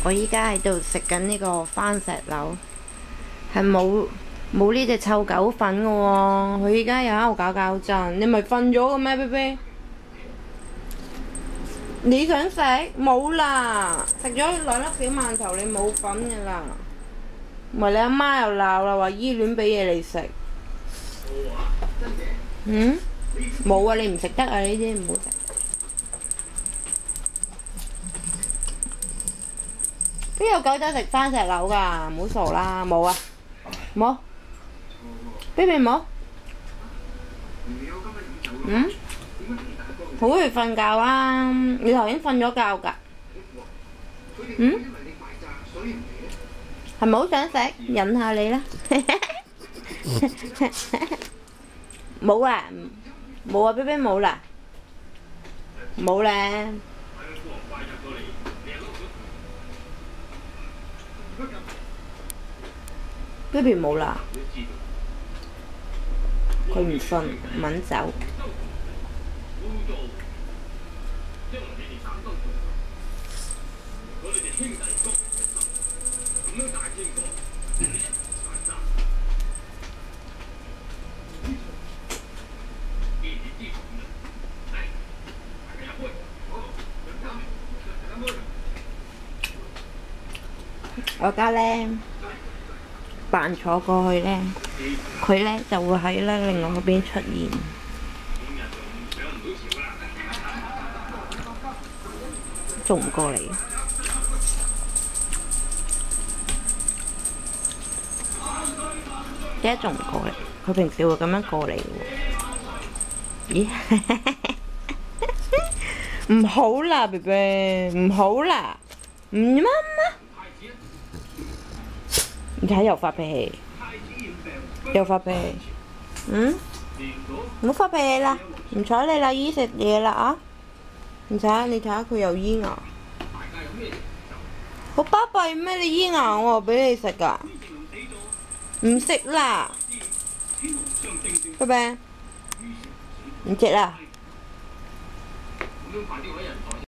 我依家喺度食緊呢個番石榴，係冇呢隻臭狗粉嘅喎。佢依家又喺度搞搞震，你咪瞓咗嘅咩，B B？你想食？冇啦，食咗2粒小饅頭，你冇粉嘅啦。唔係你阿媽又鬧啦，話醫院俾嘢你食。嗯？冇啊，你唔食得啊！呢啲唔好食。邊有狗仔食番石榴㗎？唔好傻啦，冇啊，冇。Baby 冇。嗯？好去瞓覺啊！你頭先瞓咗覺㗎？嗯？係咪好想食？忍下你啦。冇啊，冇啊， BB 冇啦，冇咧。BB 冇啦，佢唔瞓，唔肯走。我而家咧扮坐過去咧，佢咧就會喺咧另外嗰邊出現。仲唔過嚟？點解仲唔過嚟？佢平時會咁樣過嚟嘅喎。咦？唔好啦 ，BB， 唔好啦，唔乜乜。你睇又發脾氣，又發脾氣。嗯？唔好發脾氣啦，唔睬你啦，姨食嘢啦啊！唔使，你睇下佢有咿牙，好巴閉咩？你咿牙我俾你食㗎，唔食啦，拜拜，唔食啦。